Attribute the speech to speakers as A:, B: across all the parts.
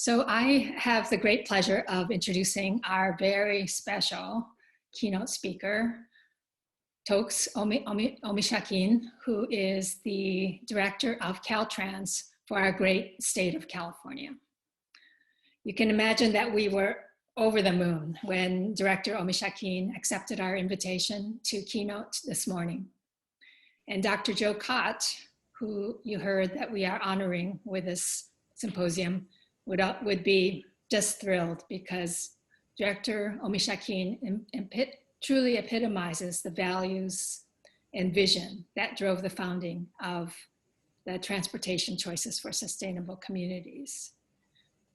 A: So I have the great pleasure of introducing our very special keynote speaker, Toks Omishakin, who is the director of Caltrans for our great state of California. You can imagine that we were over the moon when Director Omishakin accepted our invitation to Keynote this morning. And Dr. Joe Cott, who you heard that we are honoring with this symposium, would be just thrilled because Director Omishakin truly epitomizes the values and vision that drove the founding of the Transportation Choices for Sustainable Communities.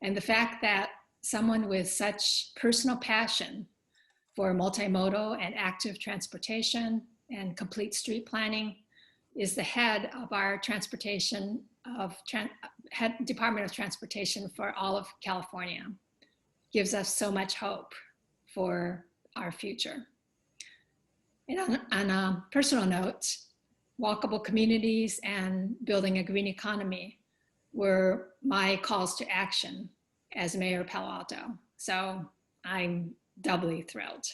A: And the fact that someone with such personal passion for multimodal and active transportation and complete street planning is the head of our Department of Transportation for all of California gives us so much hope for our future. And on a personal note, walkable communities and building a green economy were my calls to action as mayor of Palo Alto. So I'm doubly thrilled.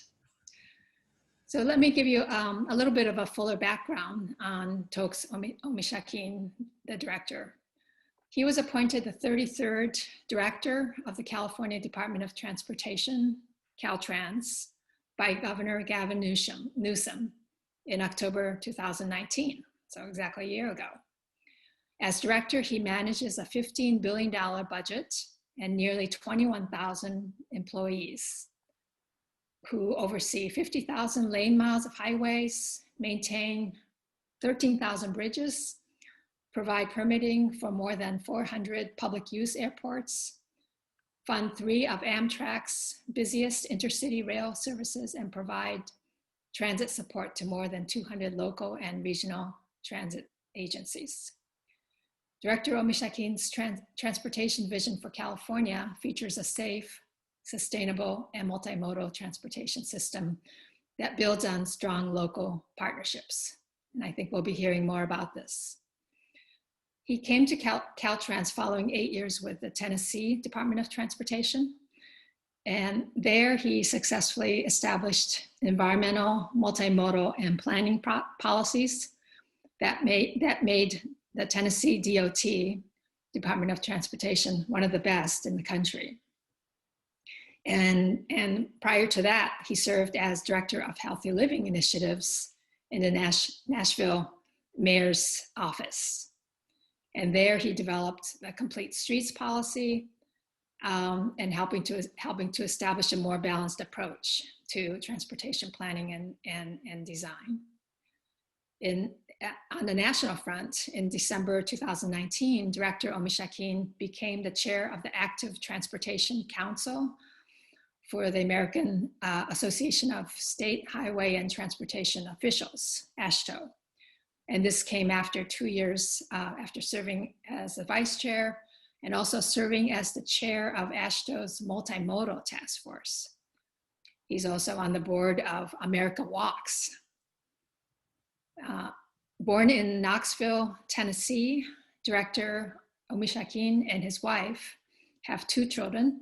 A: So let me give you a little bit of a fuller background on Toks Omishakin, the director. He was appointed the 33rd director of the California Department of Transportation, Caltrans, by Governor Gavin Newsom in October 2019, so exactly a year ago. As director, he manages a $15 billion budget and nearly 21,000 employees who oversee 50,000 lane miles of highways, maintain 13,000 bridges, provide permitting for more than 400 public use airports, fund 3 of Amtrak's busiest intercity rail services, and provide transit support to more than 200 local and regional transit agencies. Director Omishakin's transportation vision for California features a safe, sustainable, and multimodal transportation system that builds on strong local partnerships. And I think we'll be hearing more about this. He came to Caltrans following 8 years with the Tennessee Department of Transportation. And there he successfully established environmental, multimodal, and planning policies that made the Tennessee DOT, Department of Transportation, one of the best in the country. And prior to that, he served as Director of Healthy Living Initiatives in the Nashville Mayor's Office. And there he developed the Complete Streets policy and helping to establish a more balanced approach to transportation planning and design. On the national front, in December 2019, Director Omishakin became the chair of the Active Transportation Council for the American Association of State Highway and Transportation Officials, AASHTO. And this came after 2 years after serving as the vice chair and also serving as the chair of AASHTO's Multimodal Task Force. He's also on the board of America Walks. Born in Knoxville, Tennessee, Director Omishakin and his wife have 2 children.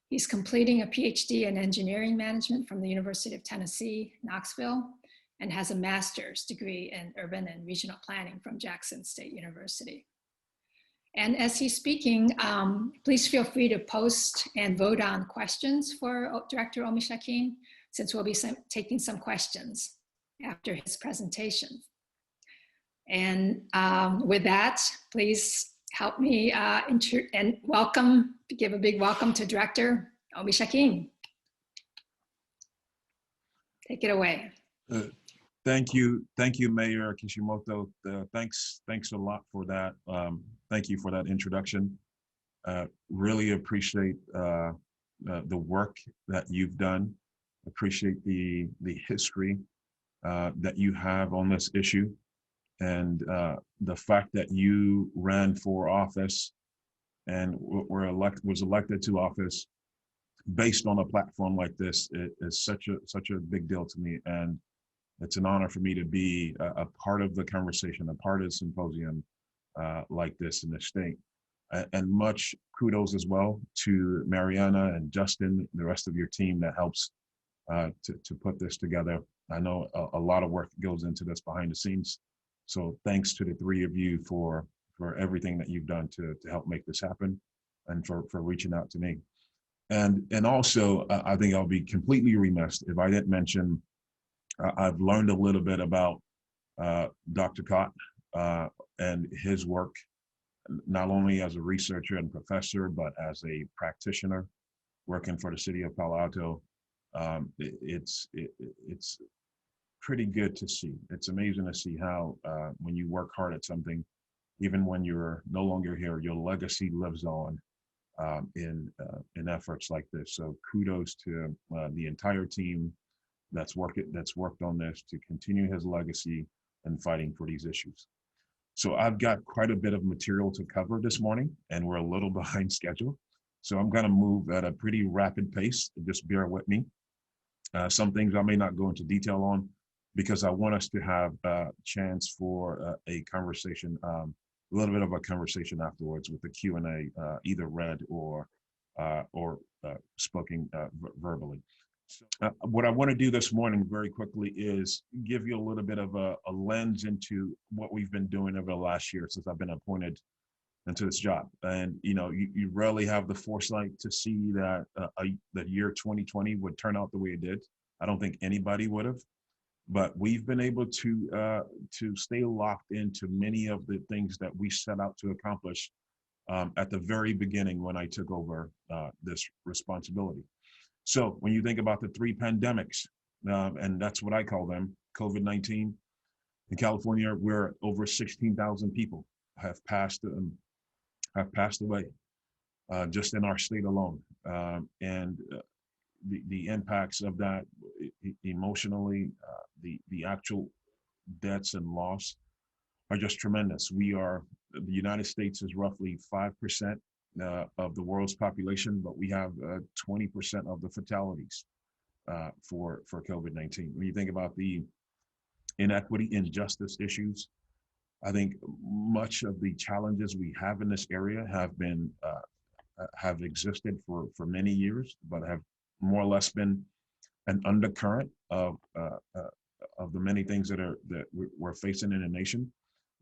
A: He's completing a PhD in engineering management from the University of Tennessee, Knoxville, and has a master's degree in urban and regional planning from Jackson State University. And as he's speaking, please feel free to post and vote on questions for Director Omishakin, since we'll be taking some questions after his presentation. And with that, please help me and give a big welcome to Director Omishakin. Take it away.
B: Thank you, Mayor Kishimoto. Thanks a lot for that. Thank you for that introduction. Really appreciate the work that you've done. Appreciate the history that you have on this issue, and the fact that you ran for office and was elected to office based on a platform like this is such a big deal to me, and it's an honor for me to be a part of the conversation, a part of the symposium like this in the state. And much kudos as well to Mariana and Justin, the rest of your team that helps to put this together. I know a lot of work goes into this behind the scenes. So thanks to the three of you for everything that you've done to help make this happen, and for reaching out to me. And also, I think I'll be completely remiss if I didn't mention, I've learned a little bit about Dr. Cott and his work, not only as a researcher and professor, but as a practitioner working for the city of Palo Alto. It's pretty good to see. It's amazing to see how when you work hard at something, even when you're no longer here, your legacy lives on in efforts like this. So kudos to the entire team that's worked on this to continue his legacy and fighting for these issues. So I've got quite a bit of material to cover this morning, and we're a little behind schedule. So I'm going to move at a pretty rapid pace. Just bear with me. Some things I may not go into detail on, because I want us to have a chance for a conversation, a little bit of a conversation afterwards with the Q&A, either read or spoken verbally. So, what I want to do this morning very quickly is give you a little bit of a lens into what we've been doing over the last year since I've been appointed into this job. And you rarely have the foresight to see that the year 2020 would turn out the way it did. I don't think anybody would have. But we've been able to stay locked into many of the things that we set out to accomplish at the very beginning when I took over this responsibility. So when you think about the three pandemics, and that's what I call them, COVID-19, in California, where over 16,000 people have passed away just in our state alone, and the impacts of that emotionally, the actual deaths and loss are just tremendous. The United States is roughly 5% of the world's population, but we have 20% of the fatalities for COVID-19. When you think about the inequity, injustice issues, I think much of the challenges we have in this area have existed for many years, but have more or less been an undercurrent of the many things that we're facing in the nation.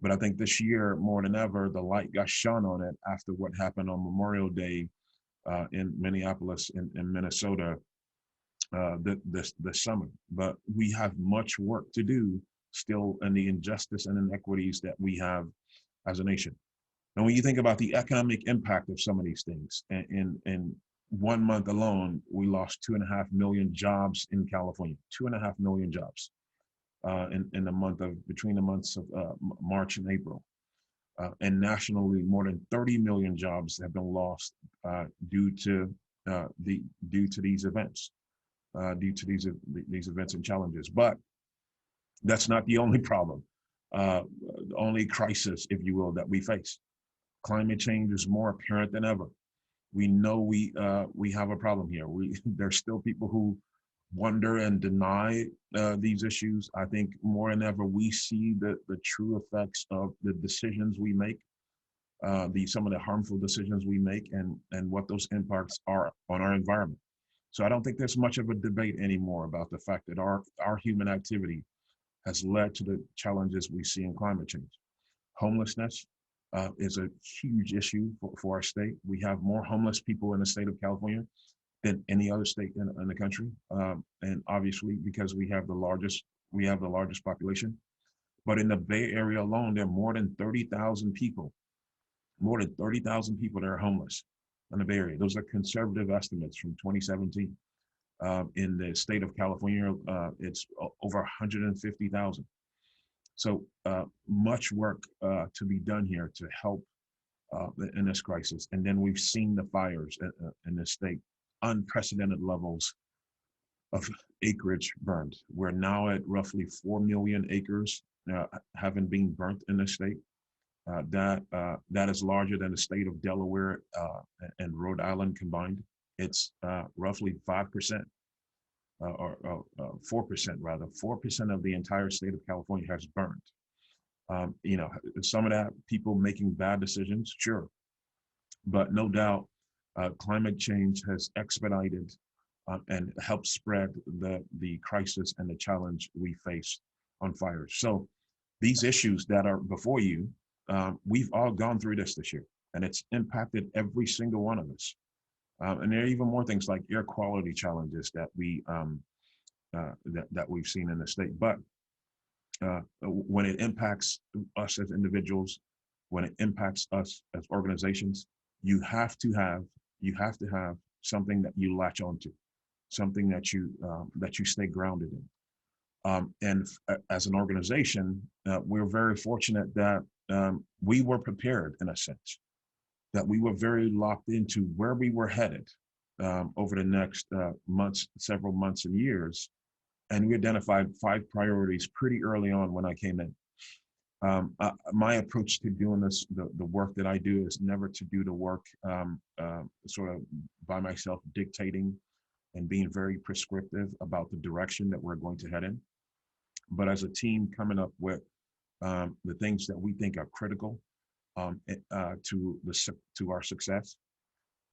B: But I think this year, more than ever, the light got shone on it after what happened on Memorial Day in Minneapolis, in Minnesota, this summer. But we have much work to do still in the injustice and inequities that we have as a nation. And when you think about the economic impact of some of these things, in 1 month alone, we lost 2.5 million jobs in California, 2.5 million jobs between the months of March and April. And nationally, more than 30 million jobs have been lost due to these events, these events and challenges. But that's not the only problem, the only crisis, if you will, that we face. Climate change is more apparent than ever. We know we have a problem here. There's still people who wonder and deny these issues. I think more than ever, we see the true effects of the decisions we make, some of the harmful decisions we make, and what those impacts are on our environment. So I don't think there's much of a debate anymore about the fact that our human activity has led to the challenges we see in climate change. Homelessness is a huge issue for our state. We have more homeless people in the state of California than any other state in the country, and obviously because we have the largest population. But in the Bay Area alone, there are more than 30,000 people that are homeless in the Bay Area. Those are conservative estimates from 2017. In the state of California, it's over 150,000. So much work to be done here to help in this crisis. And then we've seen the fires in this state, unprecedented levels of acreage burned. We're now at roughly 4 million acres having been burnt in this state. That is larger than the state of Delaware and Rhode Island combined. It's roughly 5%. Or 4% rather, 4% of the entire state of California has burned. Some of that, people making bad decisions, sure. But no doubt, climate change has expedited and helped spread the crisis and the challenge we face on fires. So these issues that are before you, we've all gone through this year, and it's impacted every single one of us. And there are even more things like air quality challenges that we've seen in the state. But when it impacts us as individuals, when it impacts us as organizations, you have to have something that you latch onto, something that you stay grounded in. And as an organization, we're very fortunate that we were prepared in a sense, that we were very locked into where we were headed over the next several months and years. And we identified 5 priorities pretty early on when I came in. My approach to doing this, the work that I do, is never to do the work sort of by myself, dictating and being very prescriptive about the direction that we're going to head in, but as a team coming up with the things that we think are critical to our success.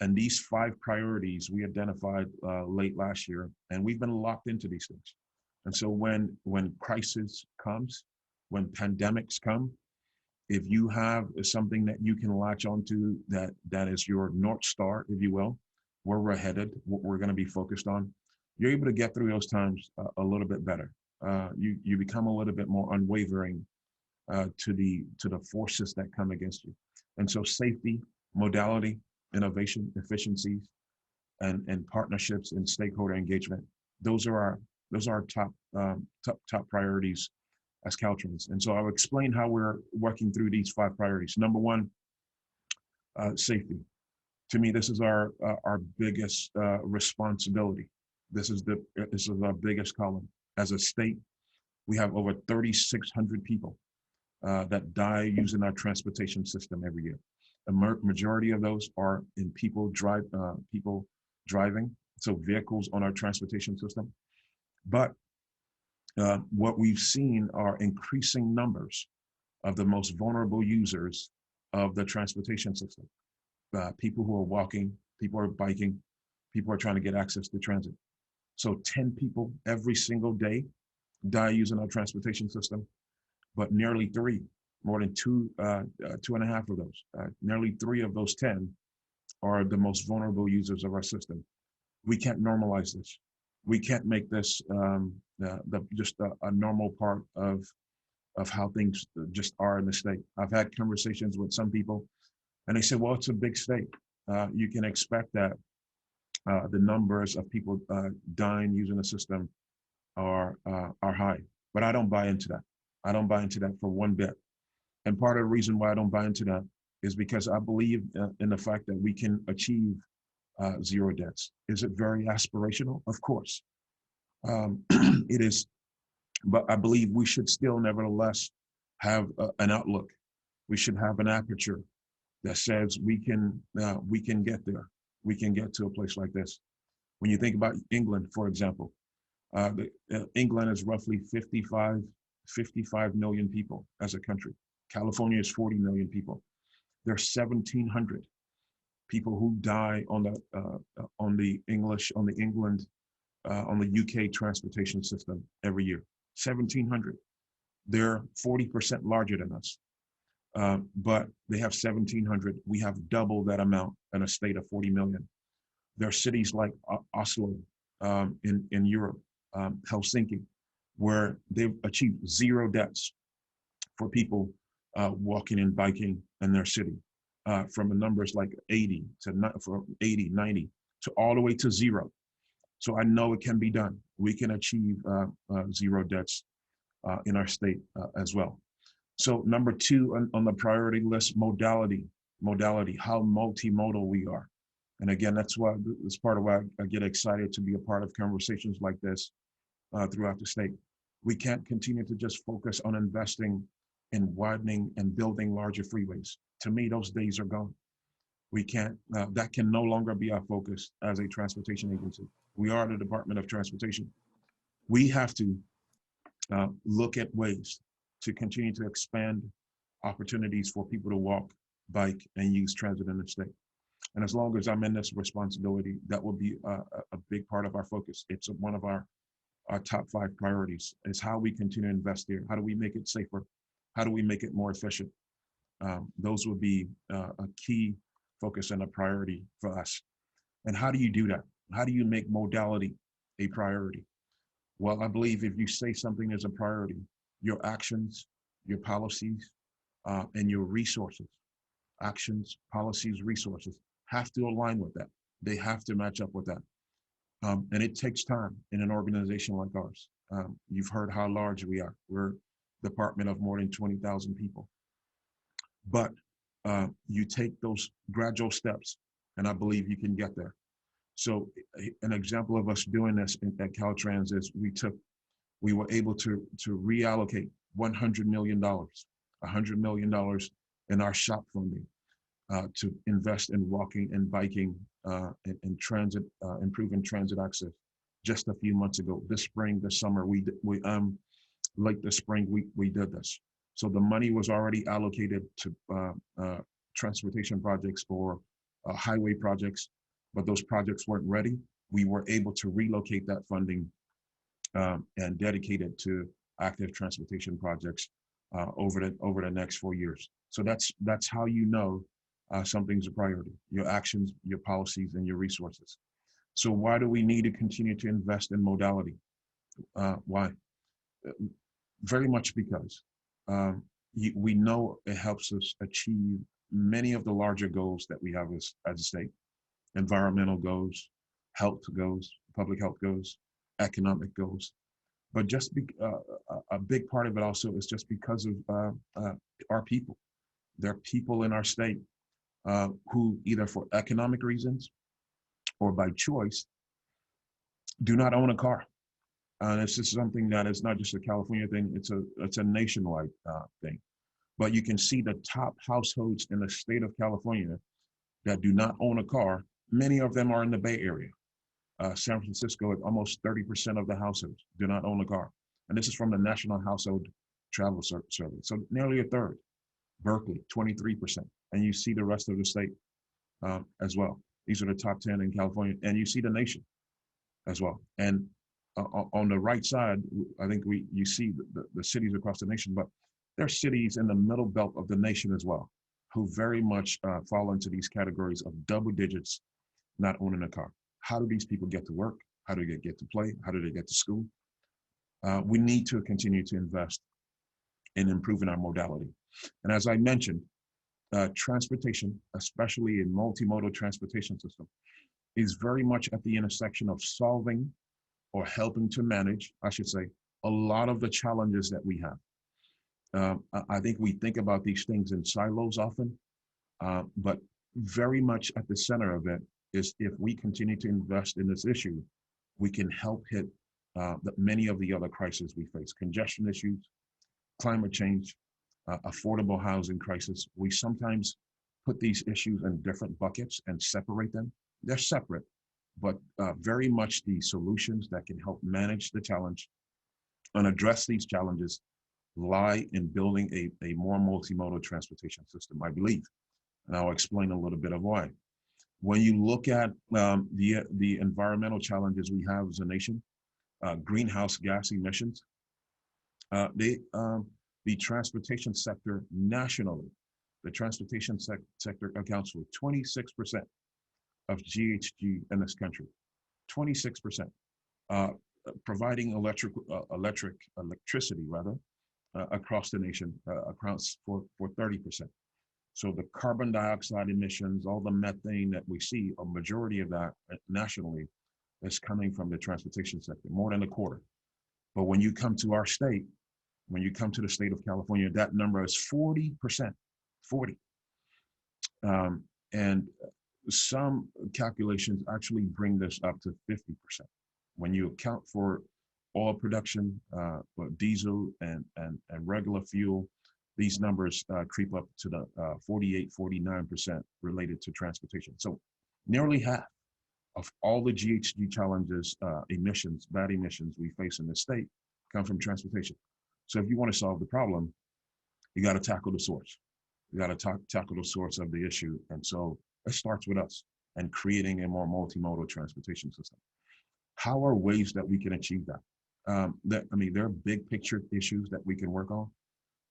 B: And these 5 priorities we identified late last year, and we've been locked into these things. And so when crisis comes, when pandemics come, if you have something that you can latch onto that is your North Star, if you will, where we're headed, what we're going to be focused on, you're able to get through those times a little bit better. You become a little bit more unwavering to the forces that come against you. And so safety, modality, innovation, efficiencies, and partnerships and stakeholder engagement, those are our top priorities as Caltrans. And so I'll explain how we're working through these 5 priorities. Number 1, safety. To me, this is our biggest responsibility. This is our biggest column. As a state, we have over 3,600 people that die using our transportation system every year. A majority of those are in people driving, so vehicles on our transportation system. But what we've seen are increasing numbers of the most vulnerable users of the transportation system. People who are walking, people are biking, people are trying to get access to transit. So 10 people every single day die using our transportation system, but nearly 3, more than 2.5 of those, nearly 3 of those 10 are the most vulnerable users of our system. We can't normalize this. We can't make this just a normal part of how things just are in the state. I've had conversations with some people, and they said, well, it's a big state. You can expect that the numbers of people dying using the system are high. But I don't buy into that. I don't buy into that for one bit. And part of the reason why I don't buy into that is because I believe in the fact that we can achieve 0 deaths. Is it very aspirational? Of course. It is, but I believe we should still nevertheless have an outlook. We should have an aperture that says we can get there. We can get to a place like this. When you think about England, for example, England is roughly 55 million people as a country. California is 40 million people. There's 1,700 people who die on the UK transportation system every year. 1,700. They're 40% larger than us, but they have 1,700. We have double that amount in a state of 40 million. There are cities like Oslo in Europe, Helsinki, where they've achieved 0 deaths for people walking and biking in their city, from the numbers like 80 to 80, 90 to all the way to 0. So I know it can be done. We can achieve 0 deaths in our state as well. So number 2 on the priority list, modality, how multimodal we are. And again, that's part of why I get excited to be a part of conversations like this throughout the state. We can't continue to just focus on investing in widening and building larger freeways. To me, those days are gone. We can't, that can no longer be our focus as a transportation agency. We are the Department of Transportation. We have to look at ways to continue to expand opportunities for people to walk, bike, and use transit in the state. And as long as I'm in this responsibility, that will be a big part of our focus. It's one of our top 5 priorities is how we continue to invest here. How do we make it safer? How do we make it more efficient? Those will be a key focus and a priority for us. And how do you do that? How do you make modality a priority? Well, I believe if you say something is a priority, your actions, your policies, and your resources, actions, policies, resources have to align with that. They have to match up with that. And it takes time in an organization like ours. You've heard how large we are. We're a department of more than 20,000 people. But you take those gradual steps, and I believe you can get there. So an example of us doing this at Caltrans is we were able to reallocate $100 million in our shop funding to invest in walking and biking and transit, improving transit access just a few months ago. This spring, this summer, late this spring, we did this. So the money was already allocated to transportation projects or highway projects, but those projects weren't ready. We were able to relocate that funding and dedicate it to active transportation projects over the next 4 years. So that's how you know something's a priority: your actions, your policies, and your resources. So why do we need to continue to invest in modality? Why? Very much because we know it helps us achieve many of the larger goals that we have as a state: environmental goals, health goals, public health goals, economic goals. But a big part of it also is just because of our people. There are people in our state who, either for economic reasons or by choice, do not own a car. This is something that is not just a California thing, it's a nationwide thing. But you can see the top households in the state of California that do not own a car. Many of them are in the Bay Area. San Francisco, almost 30% of the households do not own a car. And this is from the National Household Travel Survey. So nearly a third. Berkeley, 23%. And you see the rest of the state as well. These are the top 10 in California. And you see the nation as well. And on the right side, I think you see the cities across the nation, but there are cities in the middle belt of the nation as well who very much fall into these categories of double digits not owning a car. How do these people get to work? How do they get to play? How do they get to school? We need to continue to invest in improving our modality. And as I mentioned, transportation, especially in multimodal transportation system, is very much at the intersection of solving or helping to manage, I should say, a lot of the challenges that we have. I think we think about these things in silos often, but very much at the center of it is, if we continue to invest in this issue, we can help hit many of the other crises we face: congestion issues, climate change, affordable housing crisis. We sometimes put these issues in different buckets and separate them. They're separate, but very much the solutions that can help manage the challenge and address these challenges lie in building a more multimodal transportation system, I believe. And I'll explain a little bit of why. When you look at the environmental challenges we have as a nation, greenhouse gas emissions, the transportation sector nationally, the transportation sector accounts for 26% of GHG in this country. 26%, providing electricity across the nation accounts for 30%. So the carbon dioxide emissions, all the methane that we see, a majority of that nationally is coming from the transportation sector, more than a quarter. But when you come to our state, when you come to the state of California, that number is 40%, 40. And some calculations actually bring this up to 50%. When you account for oil production, diesel and regular fuel, these numbers creep up to the 48, 49% related to transportation. So nearly half of all the GHG challenges, emissions, bad emissions we face in the state come from transportation. So if you want to solve the problem, you got to tackle the source. You got to tackle the source of the issue. And so It starts with us and creating a more multimodal transportation system. How are ways that we can achieve that? There are big picture issues that we can work on,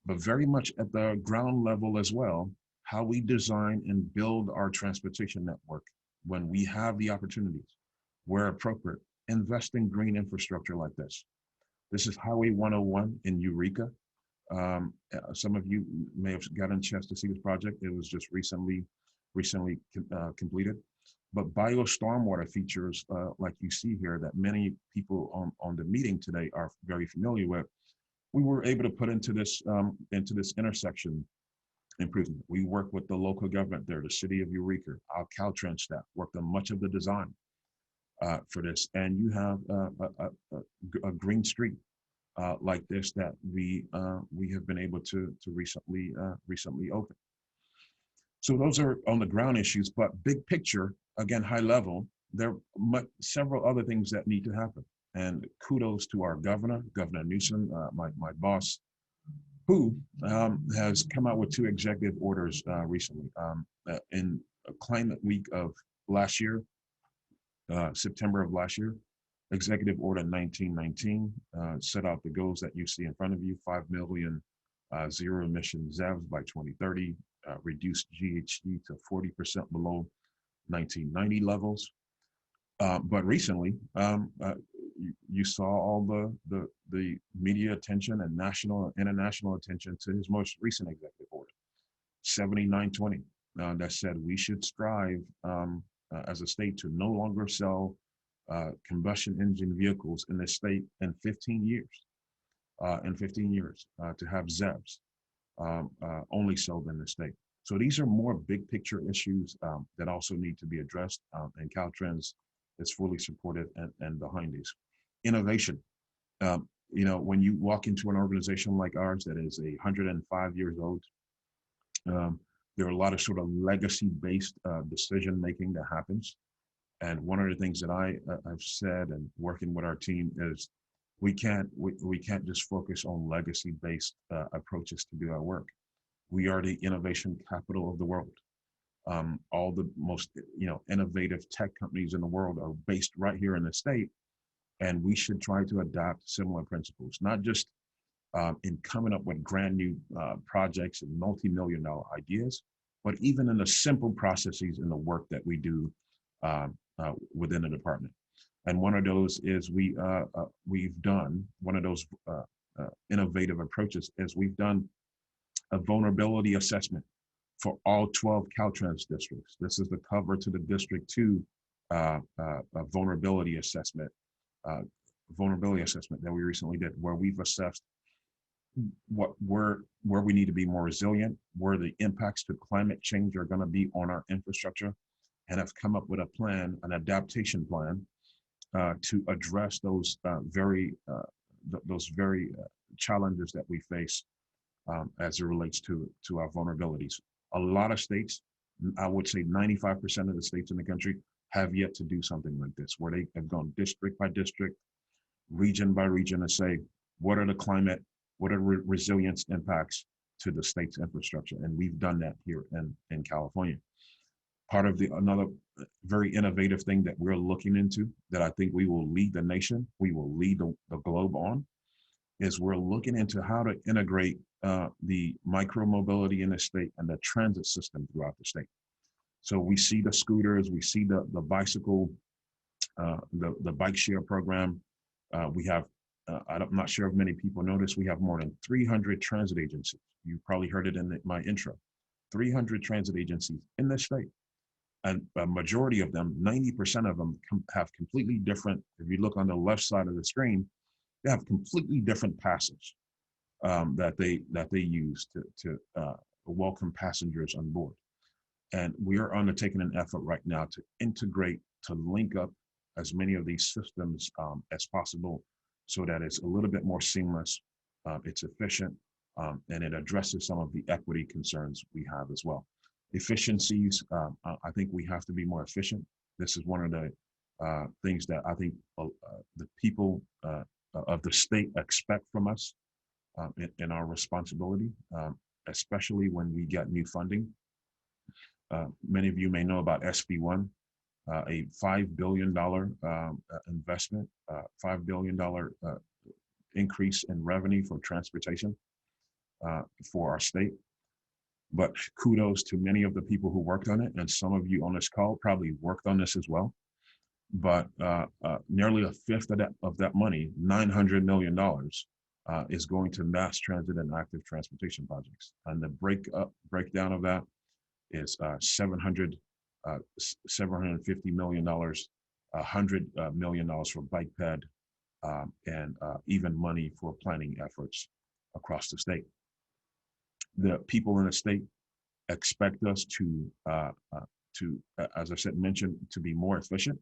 B: but very much at the ground level as well, how we design and build our transportation network when we have the opportunities, where appropriate, invest in green infrastructure like this. This is Highway 101 in Eureka. Some of you may have gotten a chance to see this project. It was just recently completed. But bio stormwater features, like you see here, that many people on the meeting today are very familiar with, we were able to put into this intersection improvement. We worked with the local government there, the city of Eureka. Our Caltrans staff worked on much of the design for this, and you have a green street like this that we have been able to recently open. So those are on the ground issues, but big picture, again, high level, there are several other things that need to happen. And kudos to our governor, Governor Newsom, my boss, who has come out with 2 executive orders recently. In Climate Week of last year, September of last year, Executive Order 1919 set out the goals that you see in front of you: 5 million zero emission ZEVs by 2030, reduce GHG to 40% below 1990 levels. But recently, you saw all the media attention and national and international attention to his most recent executive order, 7920, that said we should strive as a state to no longer sell combustion engine vehicles in the state in 15 years. To have ZEVs only sold in the state. So these are more big picture issues that also need to be addressed, and Caltrans is fully supported and behind these. Innovation. When you walk into an organization like ours that is 105 years old, there are a lot of sort of legacy-based decision making that happens. And one of the things that I've said and working with our team is we can't just focus on legacy-based approaches to do our work. We are the innovation capital of the world. All the most innovative tech companies in the world are based right here in the state, and we should try to adopt similar principles, not just in coming up with brand new projects and multi-million-dollar ideas, but even in the simple processes in the work that we do within the department. And one of those is we've done one of those innovative approaches is we've done a vulnerability assessment for all 12 Caltrans districts. This is the cover to the District 2 vulnerability assessment that we recently did, where we've assessed where we need to be more resilient, where the impacts to climate change are going to be on our infrastructure, and have come up with a plan, an adaptation plan, to address those very challenges that we face as it relates to our vulnerabilities. A lot of states, I would say 95% of the states in the country, have yet to do something like this, where they have gone district by district, region by region, and say, what are the resilience impacts to the state's infrastructure? And we've done that here in California. Part of another very innovative thing that we're looking into, that I think we will lead the nation, we will lead the globe on, is we're looking into how to integrate the micro-mobility in the state and the transit system throughout the state. So we see the scooters, we see the bicycle, the bike share program. We have, I'm not sure if many people notice, we have more than 300 transit agencies. You probably heard it in my intro. 300 transit agencies in the state. And a majority of them, 90% of them, have completely different, if you look on the left side of the screen, they have completely different passes that they use to welcome passengers on board. And we are undertaking an effort right now to integrate, to link up as many of these systems as possible, so that it's a little bit more seamless, it's efficient, and it addresses some of the equity concerns we have as well. Efficiencies, I think we have to be more efficient. This is one of the things that I think the people of the state expect from us in our responsibility, especially when we get new funding. Many of you may know about SB1, a $5 billion investment, $5 billion increase in revenue for transportation for our state. But kudos to many of the people who worked on it, and some of you on this call probably worked on this as well. But nearly a fifth of that money, $900 million, is going to mass transit and active transportation projects. And the breakdown of that is $750 million, $100 million for bike ped, and even money for planning efforts across the state. The people in the state expect us to, as I said, to be more efficient.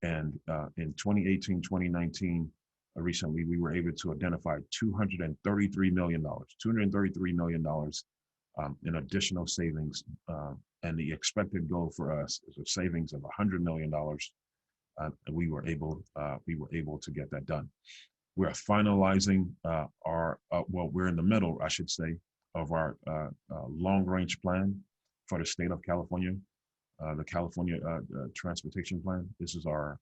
B: And in 2018, 2019, recently, we were able to identify $233 million in additional savings. And the expected goal for us is a savings of $100 million. And we were able to get that done. We're finalizing we're in the middle, I should say, of our long-range plan for the state of California, the California Transportation Plan. This is our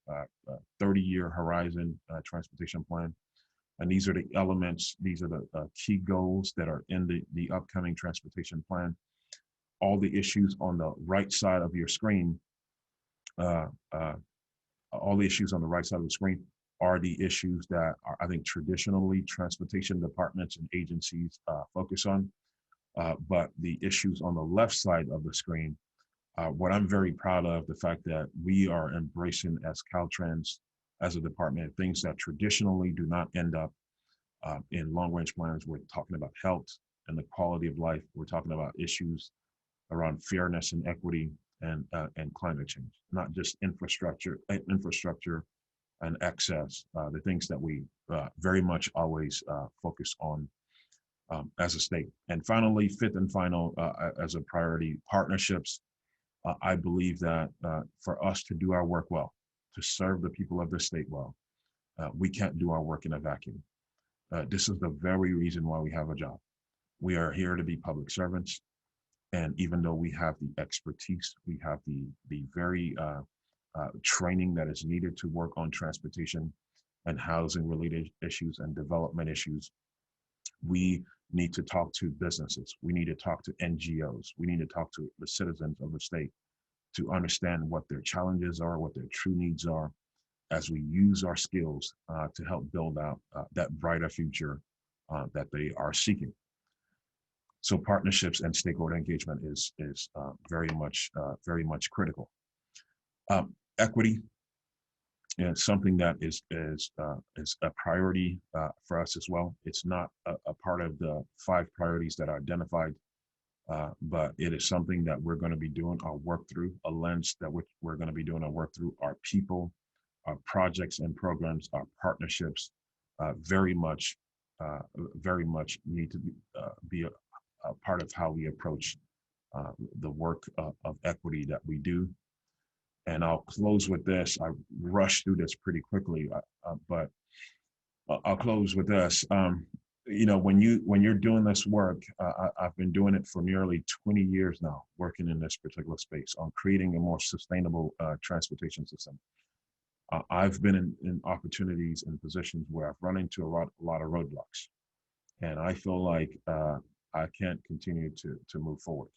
B: 30-year horizon transportation plan. And these are the elements, these are the key goals that are in the upcoming transportation plan. All the issues on the right side of your screen, all the issues on the right side of the screen are the issues that are, I think, traditionally transportation departments and agencies focus on. But the issues on the left side of the screen, what I'm very proud of, the fact that we are embracing as Caltrans, as a department, things that traditionally do not end up in long-range plans. We're talking about health and the quality of life. We're talking about issues around fairness and equity and climate change, not just infrastructure and access, the things that we very much always focus on as a state. And finally, fifth and final, as a priority, partnerships. I believe that for us to do our work well, to serve the people of the state well, we can't do our work in a vacuum. This is the very reason why we have a job. We are here to be public servants. And even though we have the expertise, we have the very training that is needed to work on transportation and housing related issues and development issues, we need to talk to businesses. We need to talk to NGOs. We need to talk to the citizens of the state to understand what their challenges are, what their true needs are, as we use our skills to help build out that brighter future that they are seeking. So partnerships and stakeholder engagement is very much critical. Equity is something that is a priority for us as well. It's not a part of the 5 priorities that are identified, but it is something that we're going to be doing our work through, a lens that we're going to be doing our work through. Our people, our projects and programs, our partnerships very much need to be a part of how we approach the work of equity that we do. And I'll close with this. I rushed through this pretty quickly, but I'll close with this. You know, when you're doing this work, I've been doing it for nearly 20 years now, working in this particular space on creating a more sustainable transportation system. I've been in opportunities and positions where I've run into a lot of roadblocks, and I feel like I can't continue to move forward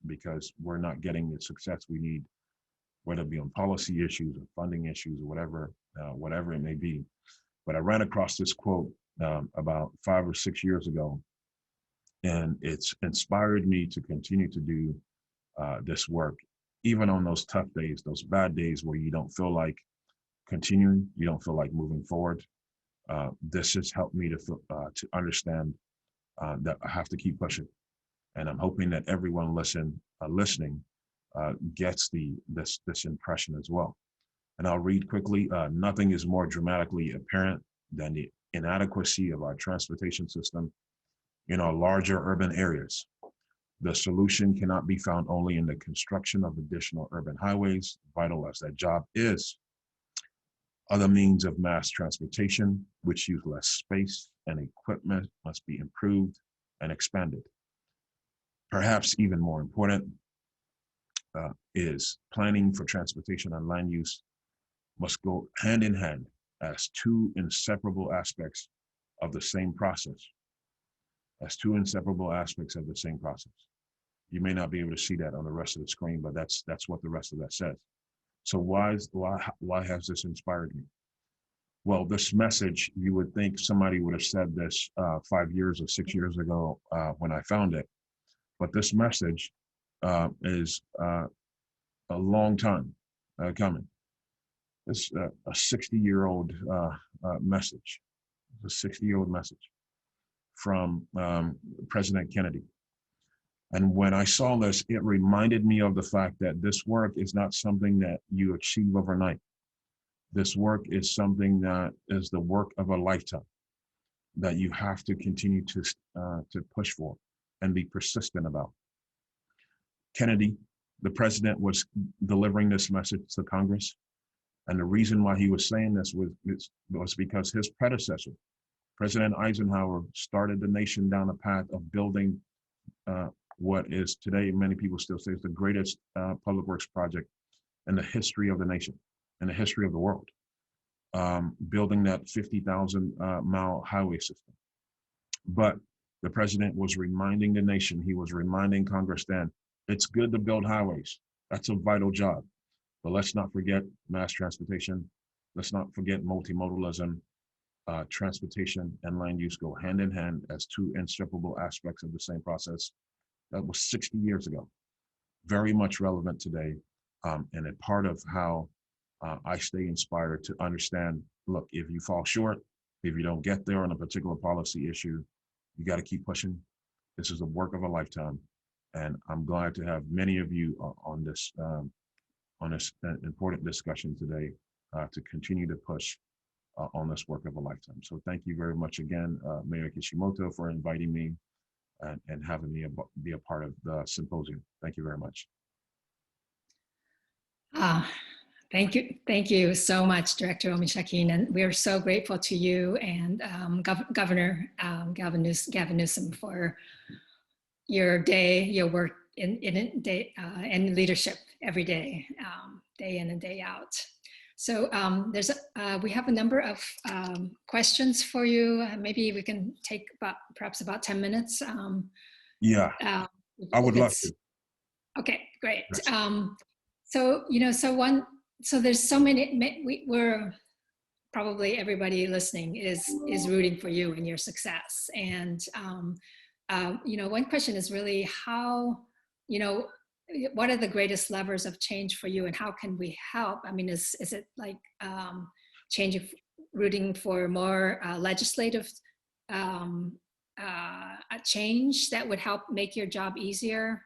B: because we're not getting the success we need, whether it be on policy issues or funding issues or whatever it may be. But I ran across this quote about 5 or 6 years ago, and it's inspired me to continue to do this work, even on those tough days, those bad days where you don't feel like continuing, you don't feel like moving forward. This has helped me to understand that I have to keep pushing, and I'm hoping that everyone listening gets this impression as well. And I'll read quickly. Nothing is more dramatically apparent than the inadequacy of our transportation system in our larger urban areas. The solution cannot be found only in the construction of additional urban highways, vital as that job is. Other means of mass transportation, which use less space and equipment, must be improved and expanded. Perhaps even more important, is planning for transportation and land use must go hand in hand as two inseparable aspects of the same process. As two inseparable aspects of the same process. You may not be able to see that on the rest of the screen, but that's what the rest of that says. So why has this inspired me? Well, this message, you would think somebody would have said this 5 years or 6 years ago when I found it, but this message is a long time coming. It's a 60-year-old message. It's a 60-year-old message from President Kennedy. And when I saw this, it reminded me of the fact that this work is not something that you achieve overnight. This work is something that is the work of a lifetime that you have to continue to push for and be persistent about. Kennedy, the president, was delivering this message to Congress. And the reason why he was saying this was because his predecessor, President Eisenhower, started the nation down a path of building what is today, many people still say, is the greatest public works project in the history of the nation, in the history of the world, building that 50,000-mile highway system. But the president was reminding the nation, he was reminding Congress then, it's good to build highways. That's a vital job. But let's not forget mass transportation. Let's not forget multimodalism. Transportation and land use go hand in hand as two inseparable aspects of the same process. That was 60 years ago. Very much relevant today, and a part of how I stay inspired to understand, look, if you fall short, if you don't get there on a particular policy issue, you got to keep pushing. This is the work of a lifetime, and I'm glad to have many of you on this important discussion today to continue to push on this work of a lifetime. So thank you very much again, Mayor Kishimoto, for inviting me and having me be a part of the symposium. Thank you very much.
A: Thank you so much, Director Omishakin, and we're so grateful to you and Governor Gavin Newsom for your work in leadership every day, day in and day out. So we have a number of questions for you. Maybe we can take perhaps about 10 minutes.
B: Yeah, I would love to.
A: Okay, great.
B: Yes.
A: So there's so many, we're probably everybody listening is rooting for you and your success. And, one question is really how, what are the greatest levers of change for you and how can we help? I mean, is it like rooting for more legislative change that would help make your job easier?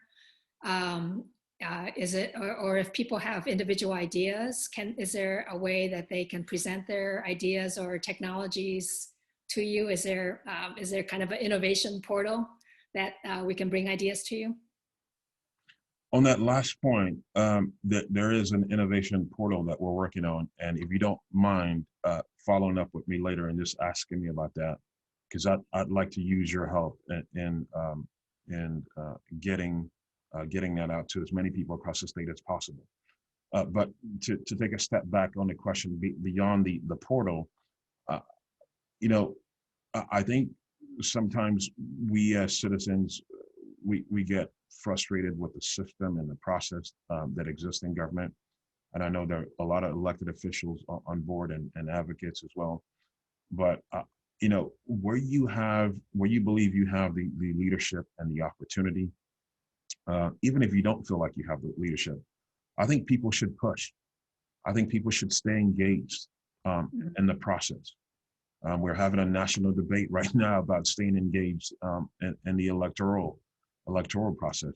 A: Is it, or if people have individual ideas, is there a way that they can present their ideas or technologies to you? Is there kind of an innovation portal that we can bring ideas to you?
B: On that last point, there is an innovation portal that we're working on. And if you don't mind following up with me later and just asking me about that, because I'd like to use your help in getting that out to as many people across the state as possible. But to take a step back on the question beyond the portal, I think sometimes we as citizens, we get frustrated with the system and the process that exists in government. And I know there are a lot of elected officials on board and advocates as well. But where you believe you have the leadership and the opportunity, even if you don't feel like you have the leadership, I think people should push. I think people should stay engaged in the process. We're having a national debate right now about staying engaged in the electoral process.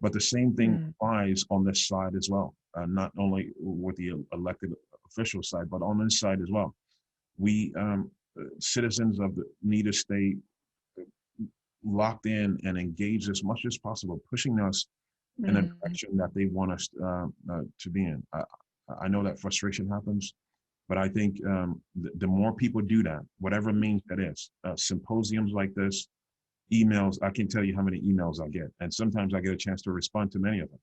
B: But the same thing applies on this side as well, not only with the elected official side, but on this side as well. We citizens need to stay locked in and engaged as much as possible, pushing us in a direction that they want us to be in. I know that frustration happens, but I think the more people do that, whatever means that is, symposiums like this, emails, I can't tell you how many emails I get. And sometimes I get a chance to respond to many of them.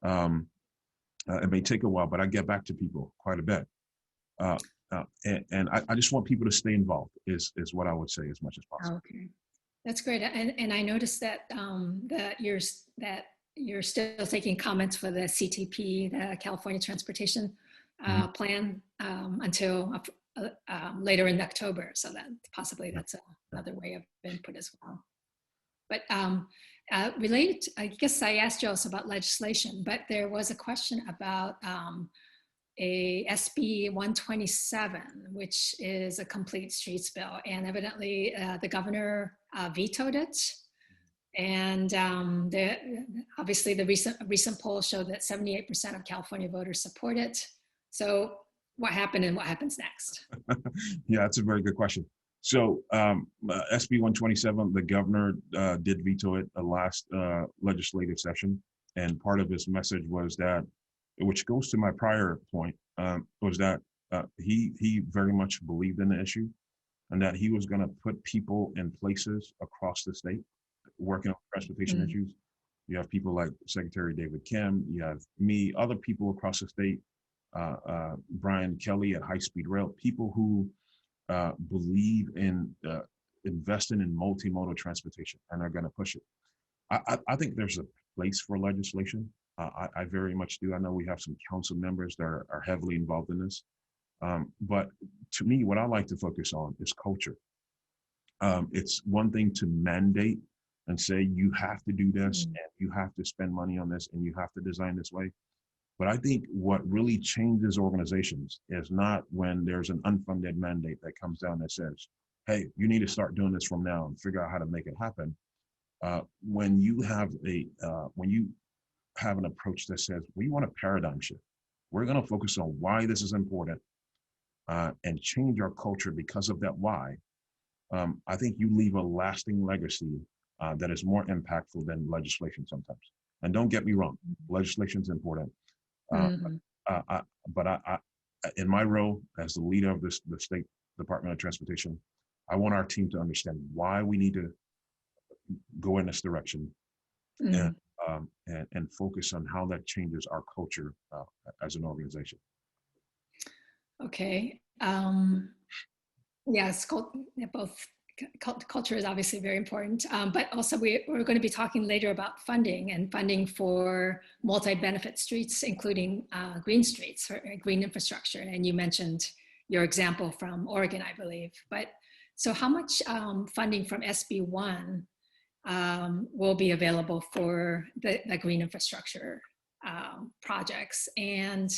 B: It may take a while, but I get back to people quite a bit. And I just want people to stay involved is what I would say as much as possible.
A: Okay, that's great. And I noticed that that you're still taking comments for the CTP, the California Transportation Plan, until later in October. So that possibly that's another way of input as well. But related, I guess I asked you also about legislation, but there was a question about a SB 127, which is a complete streets bill. And evidently the governor vetoed it. And obviously the recent poll showed that 78% of California voters support it. So what happened and what happens next?
B: Yeah, that's a very good question. So SB 127, the governor did veto it the last legislative session. And part of his message was that, which goes to my prior point, was that he very much believed in the issue and that he was going to put people in places across the state working on transportation issues. You have people like Secretary David Kim, you have me, other people across the state, Brian Kelly at High Speed Rail, people who believe in investing in multimodal transportation and are going to push it. I think there's a place for legislation. I very much do. I know we have some council members that are heavily involved in this. But to me, what I like to focus on is culture. It's one thing to mandate and say, you have to do this and you have to spend money on this and you have to design this way. But I think what really changes organizations is not when there's an unfunded mandate that comes down that says, hey, you need to start doing this from now and figure out how to make it happen. When you have an approach that says, we want a paradigm shift. We're going to focus on why this is important and change our culture because of that why. I think you leave a lasting legacy that is more impactful than legislation sometimes. And don't get me wrong, legislation is important. But in my role as the leader of the State Department of Transportation, I want our team to understand why we need to go in this direction and focus on how that changes our culture as an organization.
A: Okay. Yes, both culture is obviously very important, but also we're going to be talking later about funding for multi-benefit streets, including green streets, or green infrastructure. And you mentioned your example from Oregon, I believe. But so how much funding from SB 1 will be available for the green infrastructure projects? And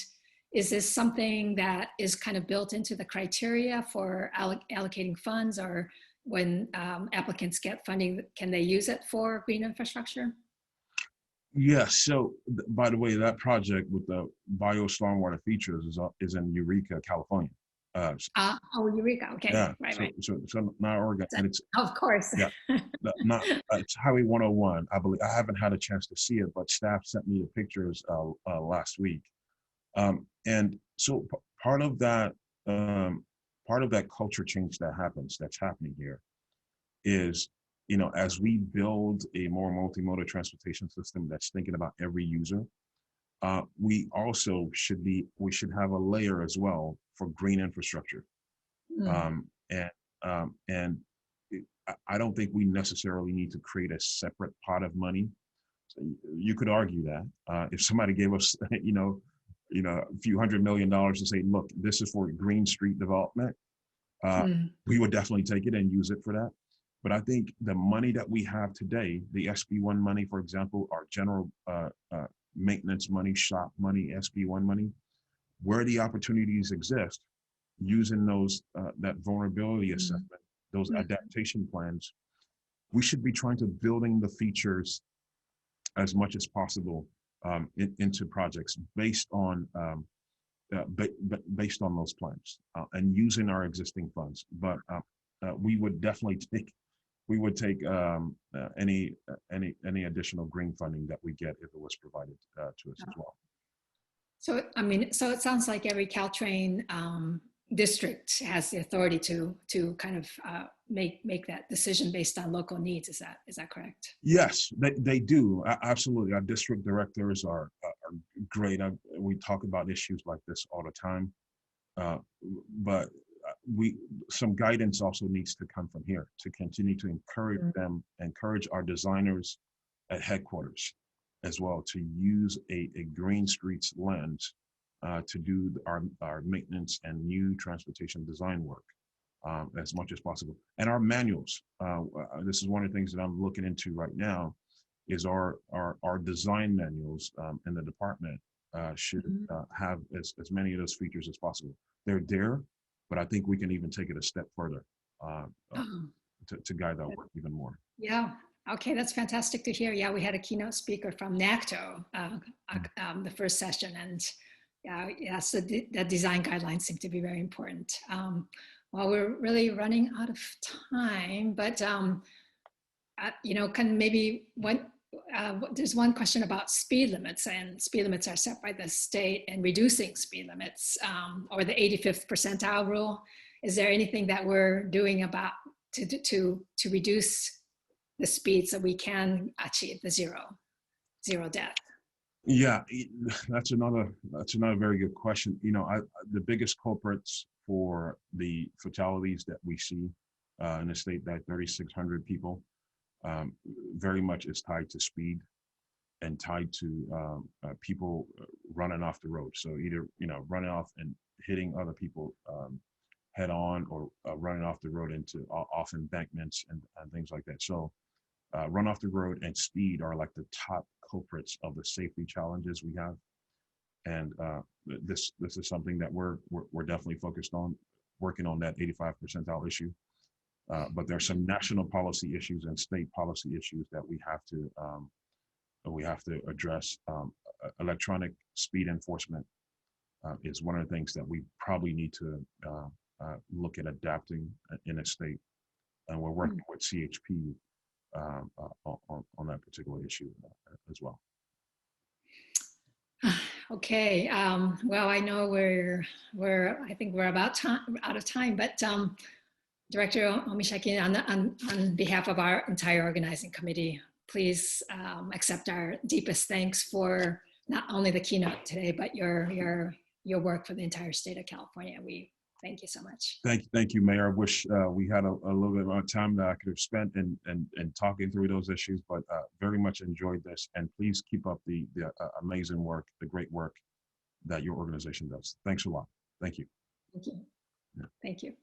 A: is this something that is kind of built into the criteria for allocating funds, or when applicants get funding, can they use it for green infrastructure?
B: Yes. So, by the way, that project with the bio stormwater features is in Eureka, California.
A: Eureka. Okay.
B: Yeah.
A: Right.
B: So not Oregon, and it's
A: of course.
B: Yeah. Not it's Highway 101. I believe. I haven't had a chance to see it, but staff sent me the pictures last week. And so part of that culture change that's happening here is, as we build a more multimodal transportation system that's thinking about every user, we also should have a layer as well for green infrastructure. And I don't think we necessarily need to create a separate pot of money. So you could argue that if somebody gave us, a few $100 million to say, look, this is for green street development, we would definitely take it and use it for that. But I think the money that we have today, the SB1 money, for example, our general maintenance money, shop money, SB1 money, where the opportunities exist, using those that vulnerability assessment, those adaptation plans, we should be trying to building the features as much as possible into projects based on those plans and using our existing funds. But we would definitely take any additional green funding that we get if it was provided to us as well.
A: So it sounds like every Caltrain district has the authority to kind of make that decision based on local needs. Is that correct?
B: Yes, they do. Absolutely. Our district directors are great. We talk about issues like this all the time, but some guidance also needs to come from here to continue to encourage our designers at headquarters as well to use a green streets lens to do our maintenance and new transportation design work as much as possible. And our manuals, this is one of the things that I'm looking into right now, is our design manuals in the department should have as many of those features as possible. They're there, but I think we can even take it a step further to guide that work even more.
A: Yeah. Okay, that's fantastic to hear. Yeah, we had a keynote speaker from NACTO the first session, and yeah, so the design guidelines seem to be very important. Well, we're really running out of time, but can maybe there's one question about speed limits, and speed limits are set by the state, and reducing speed limits or the 85th percentile rule. Is there anything that we're doing about to reduce the speed so we can achieve the zero death?
B: Yeah, that's another very good question. The biggest culprits for the fatalities that we see in the state, that 3,600 people, very much is tied to speed and tied to people running off the road. So either running off and hitting other people head on, or running off the road into off embankments and things like that. So run off the road and speed are like the top culprits of the safety challenges we have. And this is something that we're definitely focused on, working on that 85 percentile issue. But there's some national policy issues and state policy issues that we have to address. Electronic speed enforcement is one of the things that we probably need to look at adapting in a state, and we're working with CHP on that particular issue as well.
A: Okay. Well, I know I think we're about out of time, but Director Omishakin, on behalf of our entire organizing committee, please accept our deepest thanks for not only the keynote today, but your work for the entire state of California. We thank you so much.
B: Thank you, Mayor. I wish we had a little bit more time that I could have spent in talking through those issues, but very much enjoyed this. And please keep up the amazing work, the great work that your organization does. Thanks a lot. Thank you.
A: Thank you. Yeah. Thank you.